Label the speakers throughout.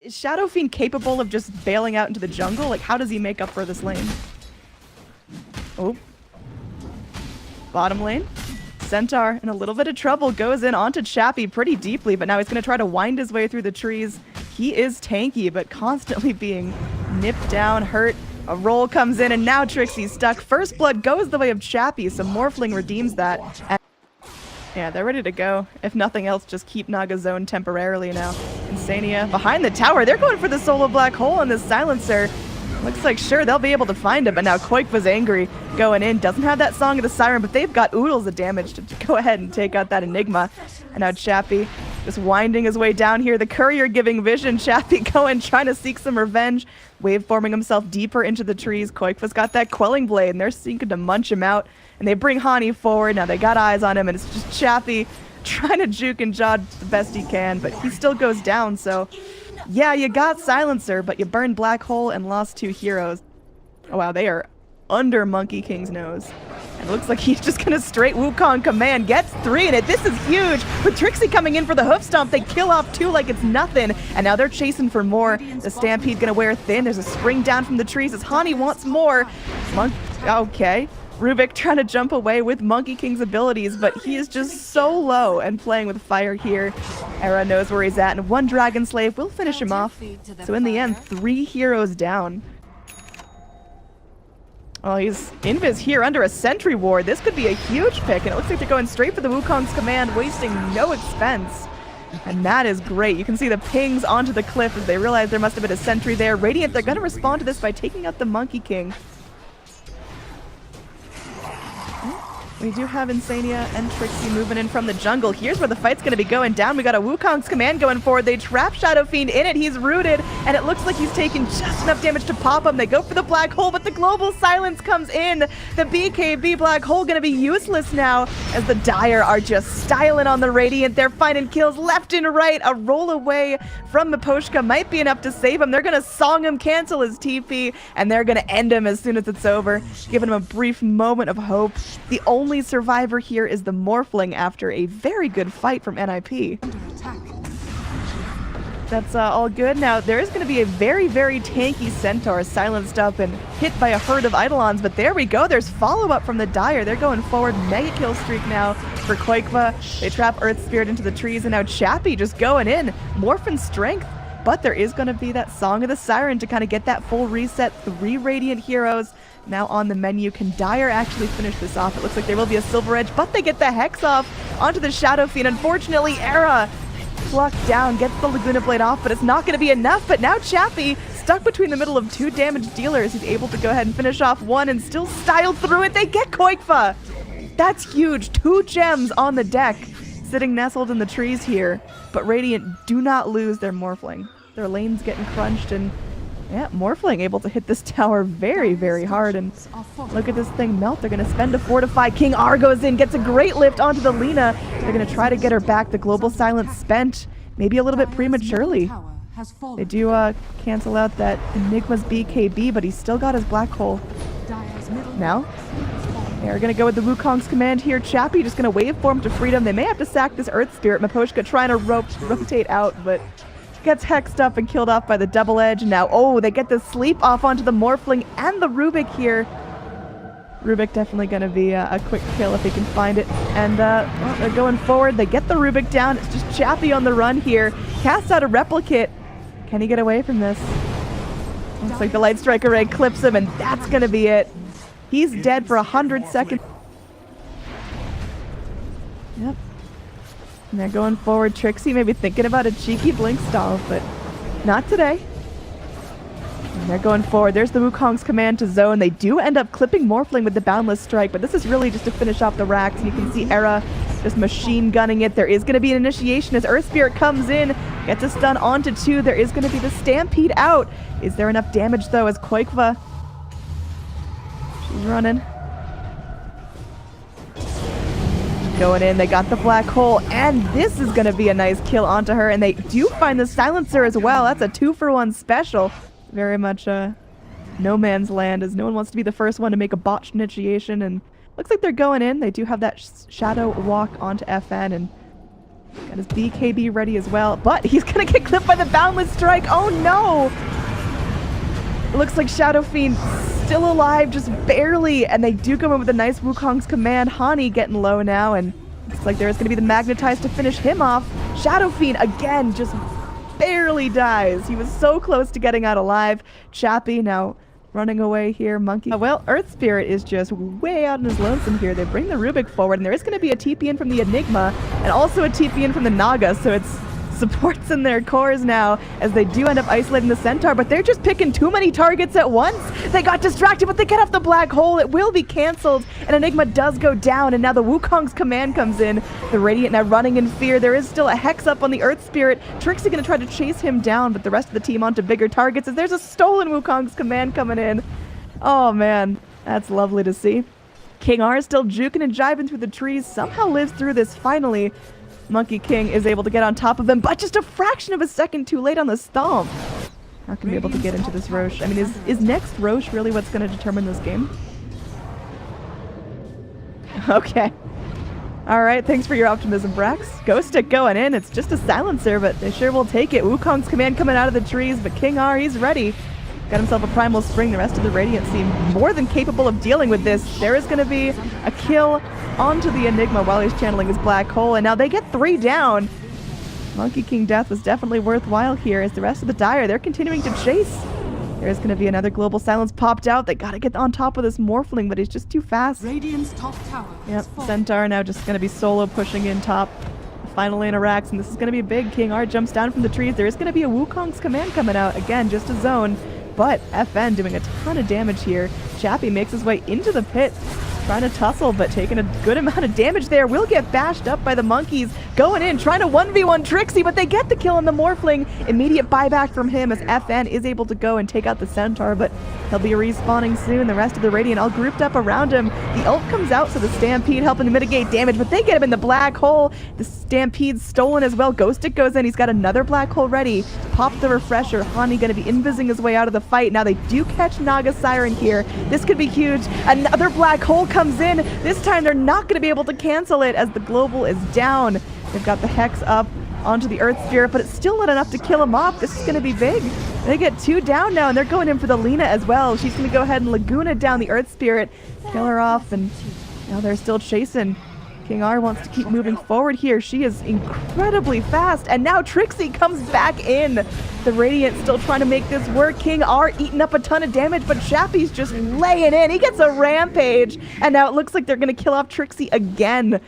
Speaker 1: Is Shadow Fiend capable of just bailing out into the jungle? Like, how does he make up for this lane? Oh. Bottom lane. Centaur in a little bit of trouble, goes in onto Chappie pretty deeply, but now he's going to try to wind his way through the trees. He is tanky, but constantly being nipped down, hurt. A roll comes in, and now Trixie's stuck. First blood goes the way of Chappie, so Morphling redeems that. And yeah, they're ready to go. If nothing else, just keep Naga zone temporarily now. Insania behind the tower. They're going for the solo black hole on this silencer. Looks like sure they'll be able to find him, but now Quake was angry going in. Doesn't have that Song of the Siren, but they've got oodles of damage to go ahead and take out that Enigma. And now Chappie just winding his way down here. The courier giving vision. Chappie going, trying to seek some revenge. Wave forming himself deeper into the trees. Koikva's got that quelling blade, and they're seeking to munch him out. And they bring Hani forward. Now they got eyes on him, and it's just Chappie trying to juke and dodge the best he can, but he still goes down, so yeah, you got Silencer, but you burned Black Hole and lost 2 heroes. Oh wow, they are under Monkey King's nose. And it looks like he's just gonna straight Wukong command, gets 3 in it. This is huge! With Trixie coming in for the hoof stomp, they kill off 2 like it's nothing. And now they're chasing for more. The Stampede gonna wear thin. There's a spring down from the trees as Hani wants more. Okay. Rubik trying to jump away with Monkey King's abilities, but he is just so low and playing with fire here. Era knows where he's at, and 1 Dragon Slave will finish him off. So in the end, 3 heroes down. Well, he's Invis here under a Sentry Ward. This could be a huge pick, and it looks like they're going straight for the Wukong's command, wasting no expense. And that is great. You can see the pings onto the cliff as they realize there must have been a sentry there. Radiant, they're going to respond to this by taking out the Monkey King. We do have Insania and Trixie moving in from the jungle. Here's where the fight's going to be going down. We got a Wukong's command going forward. They trap Shadow Fiend in it. He's rooted, and it looks like he's taking just enough damage to pop him. They go for the black hole, but the global silence comes in. The BKB black hole going to be useless now as the Dire are just styling on the Radiant. They're finding kills left and right. A roll away from Miposhka might be enough to save him. They're going to song him, cancel his TP, and they're going to end him as soon as it's over, giving him a brief moment of hope. The only survivor here is the Morphling after a very good fight from NiP. That's all good. Now, there is going to be a very, very tanky Centaur silenced up and hit by a herd of Eidolons, but there we go. There's follow-up from the Dire. They're going forward. Mega kill streak now for Koikva. They trap Earth Spirit into the trees, and now Chappie just going in. Morphin strength, but there is going to be that Song of the Siren to kind of get that full reset. 3 Radiant heroes now on the menu. Can Dire actually finish this off? It looks like there will be a Silver Edge, but they get the Hex off onto the Shadow Fiend. Unfortunately, Era plucked down, gets the Laguna Blade off, but it's not going to be enough. But now Chappie, stuck between the middle of 2 damage dealers, he's able to go ahead and finish off 1 and still style through it. They get Koikva! That's huge. 2 gems on the deck, sitting nestled in the trees here. But Radiant do not lose their Morphling. Their lane's getting crunched, and yeah, Morphling able to hit this tower very, very hard. And look at this thing melt. They're going to spend to fortify. King R goes in, gets a great lift onto the Lina. They're going to try to get her back. The global silence spent, maybe a little bit prematurely. They do cancel out that Enigma's BKB, but he's still got his black hole. Now, they're going to go with the Wukong's command here. Chappie just going to waveform to freedom. They may have to sack this Earth Spirit. Miposhka trying to rotate out, but gets hexed up and killed off by the double edge. Now, oh, they get the sleep off onto the Morphling and the Rubik here. Rubik definitely going to be a quick kill if he can find it. And well, they're going forward. They get the Rubik down. It's just Chappie on the run here. Casts out a replicate. Can he get away from this? Looks like the Light Strike Array clips him, and that's going to be it. He's dead for 100 seconds. Yep. And they're going forward. Trixie maybe thinking about a cheeky blink stall, but not today. And they're going forward. There's the Wukong's command to zone. They do end up clipping Morphling with the Boundless Strike, but this is really just to finish off the racks. And you can see Era just machine gunning it. There is going to be an initiation as Earth Spirit comes in, gets a stun onto 2. There is going to be the Stampede out. Is there enough damage though as Koikva? She's running. Going in, they got the black hole, and this is going to be a nice kill onto her, and they do find the silencer as well. That's a 2-for-1 special. Very much no man's land, as no one wants to be the first one to make a botched initiation, and looks like they're going in. They do have that shadow walk onto FN, and Got his BKB ready as well, but he's gonna get clipped by the Boundless Strike. Oh no! It looks like Shadow Fiend still alive, just barely, and they do come in with a nice Wukong's command. Hani getting low now, and looks like there's gonna be the Magnetize to finish him off. Shadow Fiend, again, just barely dies. He was so close to getting out alive. Chappie now running away here. Monkey. Well, Earth Spirit is just way out in his lonesome here. They bring the Rubik forward, and there is going to be a TP in from the Enigma, and also a TP in from the Naga, so it's supports in their cores now as they do end up isolating the Centaur, but they're just picking too many targets at once. They got distracted, but they get off the black hole. It will be canceled, and Enigma does go down, and now the Wukong's command comes in. The Radiant now running in fear. There is still a Hex up on the Earth Spirit. Trixie gonna try to chase him down, but the rest of the team onto bigger targets as there's a stolen Wukong's command coming in. Oh man, that's lovely to see. King R is still juking and jiving through the trees, somehow lives through this finally. Monkey King is able to get on top of him, but just a fraction of a second too late on the stomp. Not gonna be able to get into this Roche. I mean, is next Roche really what's gonna determine this game? Okay. Alright, thanks for your optimism, Brax. Ghost Stick going in. It's just a silencer, but they sure will take it. Wukong's command coming out of the trees, but King R, he's ready. Got himself a Primal Spring. The rest of the Radiant seem more than capable of dealing with this. There is going to be a kill onto the Enigma while he's channeling his black hole, and now they get 3 down. Monkey King death was definitely worthwhile here as the rest of the Dire, they're continuing to chase. There's going to be another Global Silence popped out. They got to get on top of this Morphling, but he's just too fast.
Speaker 2: Radiant's top tower.
Speaker 1: Yep, Centaur now just going to be solo pushing in top. Final lane of Rax, and this is going to be big. King R jumps down from the trees. There is going to be a Wukong's command coming out. Again, just a zone. But FN doing a ton of damage here. Chappie makes his way into the pit, trying to tussle, but taking a good amount of damage there. Will get bashed up by the monkeys. Going in, trying to 1v1 Trixie, but they get the kill on the Morphling. Immediate buyback from him as FN is able to go and take out the Centaur, but he'll be respawning soon. The rest of the Radiant all grouped up around him. The ult comes out, so the Stampede helping to mitigate damage, but they get him in the black hole. The Stampede's stolen as well. Ghost Stick goes in. He's got another black hole ready. Pop the refresher. Hani going to be invising his way out of the fight. Now they do catch Naga Siren here. This could be huge. Another black hole comes in. This time they're not going to be able to cancel it as the global is down. They've got the Hex up onto the Earth Spirit, but it's still not enough to kill him off. This is going to be big. They get 2 down now, and they're going in for the Lina as well. She's going to go ahead and Laguna down the Earth Spirit, kill her off, and now they're still chasing. King R wants to keep moving forward here. She is incredibly fast, and now Trixie comes back in. The Radiant still trying to make this work. King R eating up a ton of damage, but Chappie's just laying in. He gets a rampage, and now it looks like they're going to kill off Trixie again.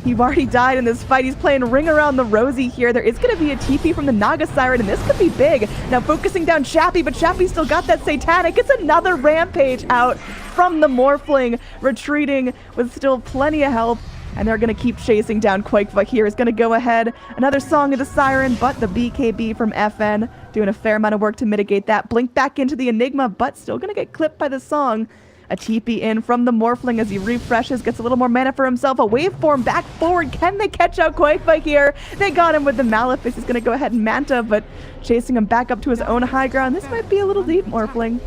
Speaker 1: He's already died in this fight. He's playing Ring Around the Rosie here. There is going to be a TP from the Naga Siren, and this could be big. Now focusing down Chappie, but Chappie still got that Satanic. It's another rampage out from the Morphling, retreating with still plenty of health. And they're going to keep chasing down Quakeva here. Is going to go ahead. Another Song of the Siren, but the BKB from FN doing a fair amount of work to mitigate that. Blink back into the Enigma, but still going to get clipped by the Song. A TP in from the Morphling as he refreshes, gets a little more mana for himself. A waveform back forward. Can they catch out Quakeva here? They got him with the Malefice. He's going to go ahead and Manta, but chasing him back up to his own high ground. This might be a little deep, Morphling.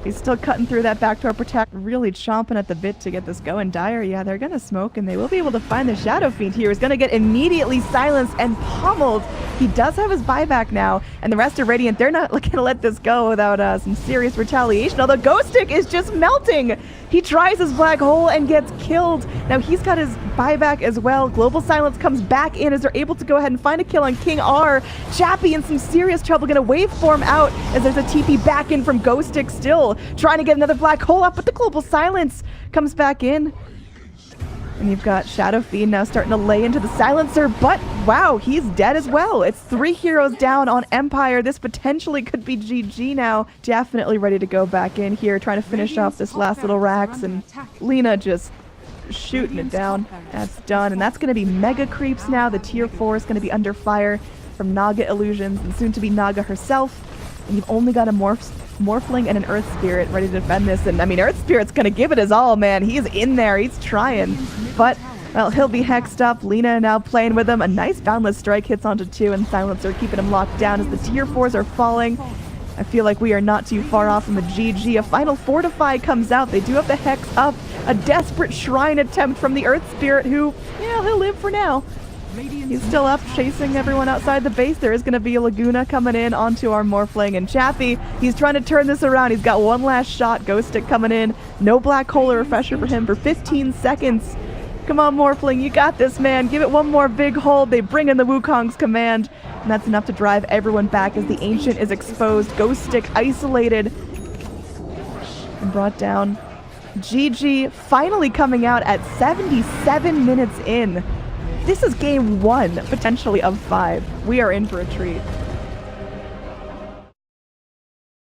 Speaker 1: He's still cutting through that backdoor protect, really chomping at the bit to get this going. Dire, yeah, they're going to smoke, and they will be able to find the Shadow Fiend here. He's going to get immediately silenced and pummeled. He does have his buyback now, and the rest of Radiant, they're not going to let this go without some serious retaliation, although Ghost Stick is just melting. He tries his black hole and gets killed. Now he's got his buyback as well. Global Silence comes back in as they're able to go ahead and find a kill on King R. Chappie in some serious trouble, going to waveform out as there's a TP back in from Ghost Stick still. Trying to get another black hole up, but the Global Silence comes back in. And you've got Shadow Fiend now starting to lay into the silencer, but wow, he's dead as well. It's 3 heroes down on Empire. This potentially could be GG now. Definitely ready to go back in here, trying to finish off this last little Rax, and Lina just shooting it down. That's done, and that's going to be Mega Creeps now. The tier 4 is going to be under fire from Naga Illusions, and soon to be Naga herself. And you've only got a Morphling and an Earth Spirit ready to defend this, and I mean, Earth Spirit's gonna give it his all, man. He's in there, he's trying, but well, he'll be hexed up. Lina now playing with him. A nice Boundless Strike hits onto 2, and Silencer keeping him locked down as the tier 4s are falling. I feel like we are not too far off from a GG. A final Fortify comes out. They do have the Hex up. A desperate Shrine attempt from the Earth Spirit, who, yeah, he'll live for now. He's still up, chasing everyone outside the base. There is going to be a Laguna coming in onto our Morphling and Chappie. He's trying to turn this around. He's got one last shot. Ghost Stick coming in. No Black Hole or Refresher for him for 15 seconds. Come on, Morphling, you got this, man. Give it one more big hold. They bring in the Wukong's command, and that's enough to drive everyone back as the Ancient is exposed. Ghost Stick isolated and brought down. GG finally coming out at 77 minutes in. This is game 1, potentially, of 5. We are in for a treat.